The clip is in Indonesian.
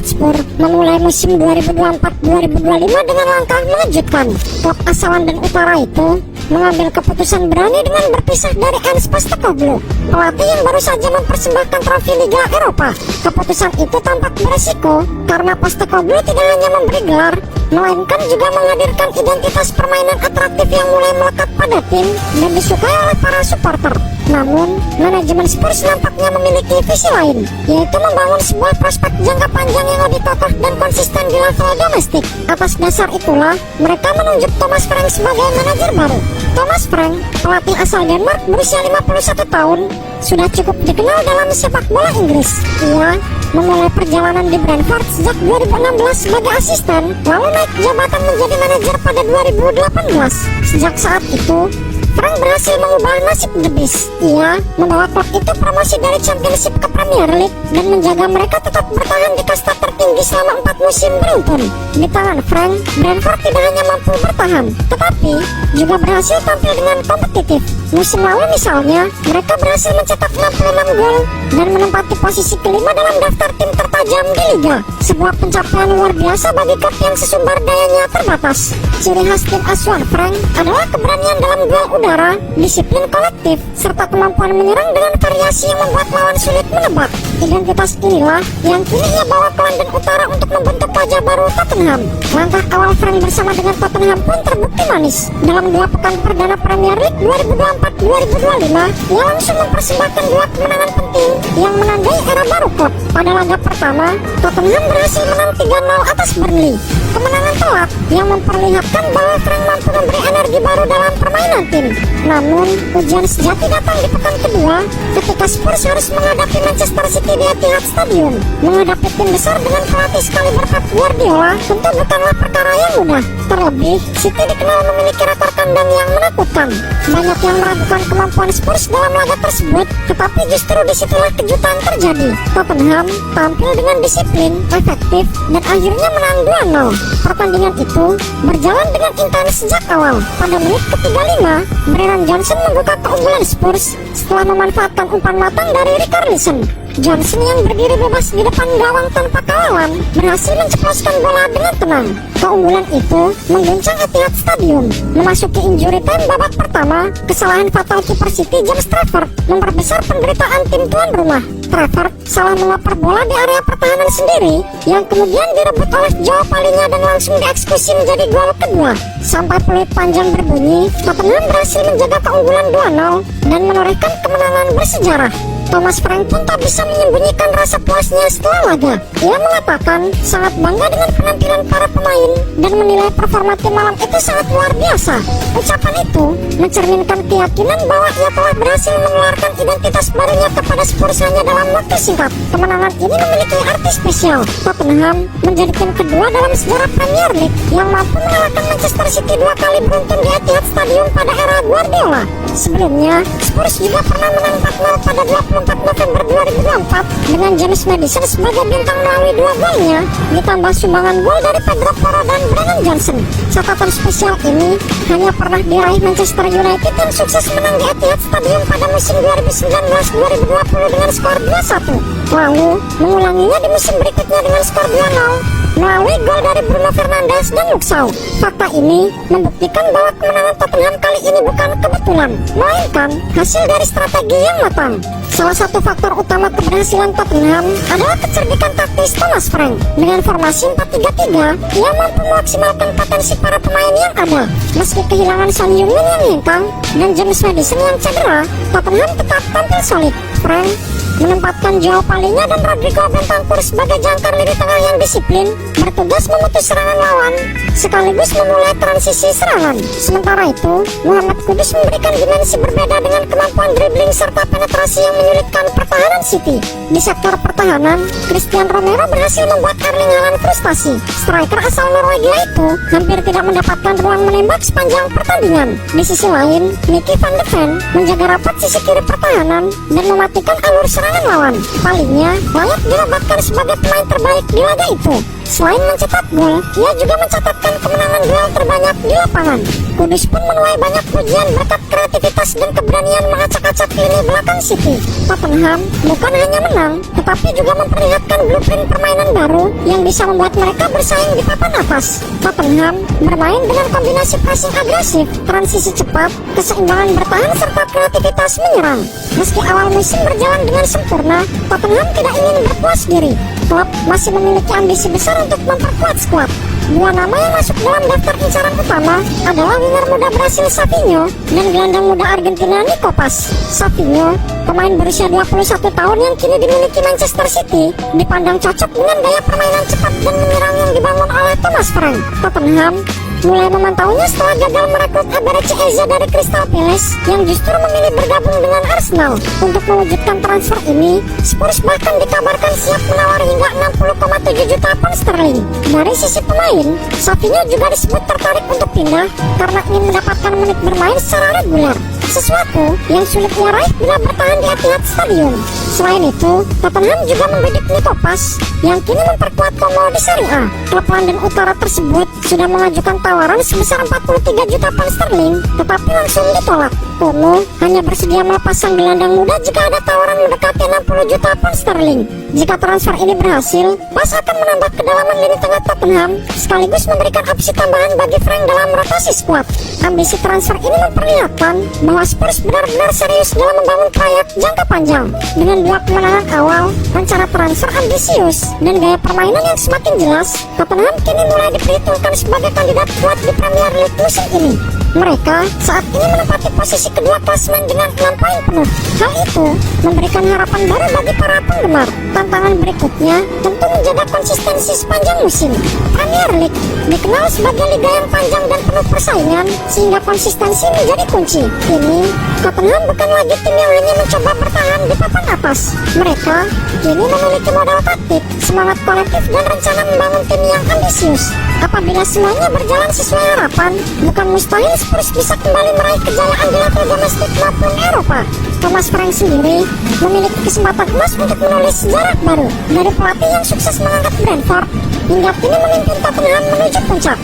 Hotspur memulai musim 2024-2025 dengan langkah mengejutkan. Klub asal London Utara itu mengambil keputusan berani dengan berpisah dari Ange Postecoglou, pelatih yang baru saja mempersembahkan trofi Liga Eropa. Keputusan itu tampak beresiko karena Postecoglou tidak hanya memberi gelar, melainkan juga menghadirkan identitas permainan atraktif yang mulai melekat pada tim dan disukai oleh para supporter. Namun, manajemen Spurs nampaknya memiliki visi lain, yaitu membangun sebuah prospek jangka panjang yang lebih kokoh dan konsisten di level domestik. Atas dasar itulah, mereka menunjuk Thomas Frank sebagai manajer baru. Thomas Frank, pelatih asal Denmark berusia 51 tahun, sudah cukup dikenal dalam sepak bola Inggris. Ia memulai perjalanan di Brentford sejak 2016 sebagai asisten, lalu naik jabatan menjadi manajer pada 2018. Sejak saat itu, Frank berhasil mengubah nasib The Bees. Ia membawa klub itu promosi dari Championship ke Premier League dan menjaga mereka tetap bertahan di kasta tertinggi selama 4 musim beruntun. Di tangan Frank, Brentford tidak hanya mampu bertahan, tetapi juga berhasil tampil dengan kompetitif. Musim lalu misalnya, mereka berhasil mencetak 66 gol dan menempati posisi kelima dalam daftar tim tertajam di Liga. Sebuah pencapaian luar biasa bagi klub yang sesumber dayanya terbatas. Ciri khas tim asuhan Frank adalah keberanian dalam duel udara, disiplin kolektif, serta kemampuan menyerang dengan variasi yang membuat lawan sulit menebak. Identitas inilah yang kini ia bawa ke London Utara untuk membentuk wajah baru Tottenham. Langkah awal Frank bersama dengan Tottenham pun terbukti manis. Dalam 2 pekan perdana Premier League 2024-2025, ia langsung mempersembahkan 2 kemenangan penting yang menandai era baru klub. Pada laga pertama, Tottenham berhasil menang 3-0 atas Burnley. Kemenangan telak yang memperlihatkan bahwa Frank mampu memberi energi baru dalam permainan tim. Namun, ujian sejati datang di pekan kedua ketika Spurs harus menghadapi Manchester City di Etihad Stadium. Menghadapi tim besar dengan pelatih sekaliber Pep Guardiola tentu bukanlah perkara yang mudah. Terlebih, City dikenal memiliki rekor kandang yang menakutkan. Banyak yang meragukan kemampuan Spurs dalam laga tersebut, tetapi justru disitulah kejutan terjadi. Tottenham tampil dengan disiplin, efektif, dan akhirnya menang 2-0. Pertandingan itu berjalan dengan intens sejak awal. Pada menit ke-35, Brennan Johnson membuka keunggulan Spurs setelah memanfaatkan umpan matang dari Richarlison. Johnson yang berdiri bebas di depan gawang tanpa kawalan berhasil menceploskan bola dengan tenang. Keunggulan itu mengguncang Etihad Stadium. Memasuki injury time babak pertama, kesalahan fatal kiper City James Trafford memperbesar penderitaan tim tuan rumah. Trafford salah mengoper bola di area pertahanan sendiri yang kemudian direbut oleh Joao Palhinha dan langsung dieksekusi menjadi gol kedua. Sampai peluit panjang berbunyi, Tottenham berhasil menjaga keunggulan 2-0 dan menorehkan kemenangan bersejarah. Thomas Frank pun tak bisa menyembunyikan rasa puasnya setelah laga. Ia mengatakan sangat bangga dengan penampilan para pemain dan menilai performa tim malam itu sangat luar biasa. Ucapan itu mencerminkan keyakinan bahwa ia telah berhasil mengeluarkan identitas barunya kepada Spurs hanya dalam waktu singkat. Kemenangan ini memiliki arti spesial. Tottenham menjadi tim kedua dalam sejarah Premier League yang mampu mengalahkan Manchester City 2 kali beruntun di Etihad Stadium pada era Guardiola. Sebelumnya, Spurs juga pernah menang 4-0 pada 24 November 2024 dengan James Maddison sebagai bintang melalui 2 golnya, ditambah sumbangan gol dari Pedro Porro dan Brennan Johnson. Catatan spesial ini hanya pernah diraih Manchester United yang sukses menang di Etihad Stadium pada musim 2019-2020 dengan skor 2-1, lalu mengulanginya di musim berikutnya dengan skor 2-0 melalui gol dari Bruno Fernandes dan Luke Shaw. Fakta ini membuktikan bahwa kemenangan Tottenham kali ini bukan kebetulan, melainkan hasil dari strategi yang matang. Salah satu faktor utama keberhasilan Tottenham adalah kecerdikan taktis Thomas Frank. Dengan formasi 4-3-3, ia mampu memaksimalkan potensi para pemain yang ada. Meski kehilangan Son Heung-min yang nyimpang dan James Maddison yang cedera, Tottenham tetap tampil solid. Frank menempatkan Joao Palhinha dan Rodrigo Bentancur sebagai jangkar lini tengah yang disiplin, bertugas memutus serangan lawan sekaligus memulai transisi serangan. Sementara itu, Muhammad Kudus memberikan dimensi berbeda dengan kemampuan dribbling serta penetrasi yang menyulitkan pertahanan City. Di sektor pertahanan, Christian Romero berhasil membuat Erling Haaland frustasi. Striker asal Norwegia itu hampir tidak mendapatkan ruang menembak sepanjang pertandingan. Di sisi lain, Mickey van de Ven menjaga rapat sisi kiri pertahanan dan mematikan alur serangan lawan. Palingnya layak dinobatkan sebagai pemain terbaik di laga itu. Selain mencetak gol, ia juga mencatatkan kemenangan duel terbanyak di lapangan. Kudus pun menuai banyak pujian berkat kreativitas dan keberanian mengacak-acak lini belakang City. Tottenham bukan hanya menang, tetapi juga memperlihatkan blueprint permainan baru yang bisa membuat mereka bersaing di papan atas. Tottenham bermain dengan kombinasi pressing agresif, transisi cepat, keseimbangan bertahan serta kreativitas menyerang. Meski awal musim berjalan dengan sempurna, Tottenham tidak ingin berpuas diri. Klub masih memiliki ambisi besar untuk memperkuat skuad. Dua nama yang masuk dalam daftar incaran utama adalah winger muda Brasil Savinho dan gelandang muda Argentina Nico Paz. Savinho, pemain berusia 21 tahun yang kini dimiliki Manchester City, dipandang cocok dengan gaya permainan cepat dan menyerang yang dibangun oleh Thomas Frank. Tottenham mulai memantaunya setelah gagal merekrut Eberechi Eze dari Crystal Palace yang justru memilih bergabung dengan Arsenal. Untuk mewujudkan transfer ini, Spurs bahkan dikabarkan siap menawar hingga 60,7 juta pound sterling. Dari sisi pemain, Savinho juga disebut tertarik untuk pindah karena ingin mendapatkan menit bermain secara reguler, sesuatu yang sulit ia raih bila bertahan di Etihad Stadium. Selain itu, Tottenham juga membidik Nico Paz yang kini memperkuat Como di Serie A. Klub London Utara tersebut sudah mengajukan tawaran sebesar 43 juta pound sterling, tetapi langsung ditolak. Como hanya bersedia melepas sang gelandang muda jika ada tawaran mendekati 60 juta pound sterling. Jika transfer ini berhasil, Paz akan menambah kedalaman lini tengah Tottenham sekaligus memberikan opsi tambahan bagi Frank dalam rotasi skuad. Ambisi transfer ini memperlihatkan bahwa Spurs benar-benar serius dalam membangun proyek jangka panjang. Dengan dua kemenangan awal, rencana transfer ambisius, dan gaya permainan yang semakin jelas, Tottenham kini mulai diperhitungkan sebagai kandidat kuat di Premier League musim ini. Mereka saat ini menempati posisi kedua klasemen dengan 6 poin penuh. Hal itu memberikan harapan baru bagi para penggemar. Tantangan berikutnya tentu menjaga konsistensi sepanjang musim. Premier League dikenal sebagai liga yang panjang dan penuh persaingan, sehingga konsistensi menjadi kunci. Kini, Tottenham bukan lagi tim yang hanya mencoba bertahan di papan atas. Mereka kini memiliki modal taktik, semangat kolektif, dan rencana membangun tim yang ambisius. Apabila semuanya berjalan sesuai harapan, bukan mustahil Spurs bisa kembali meraih kejayaan di level domestik maupun Eropa. Thomas Frank sendiri memiliki kesempatan emas untuk menulis sejarah baru. Dari pelatih yang sukses mengangkat Brentford hingga kini memimpin Tottenham menuju puncak.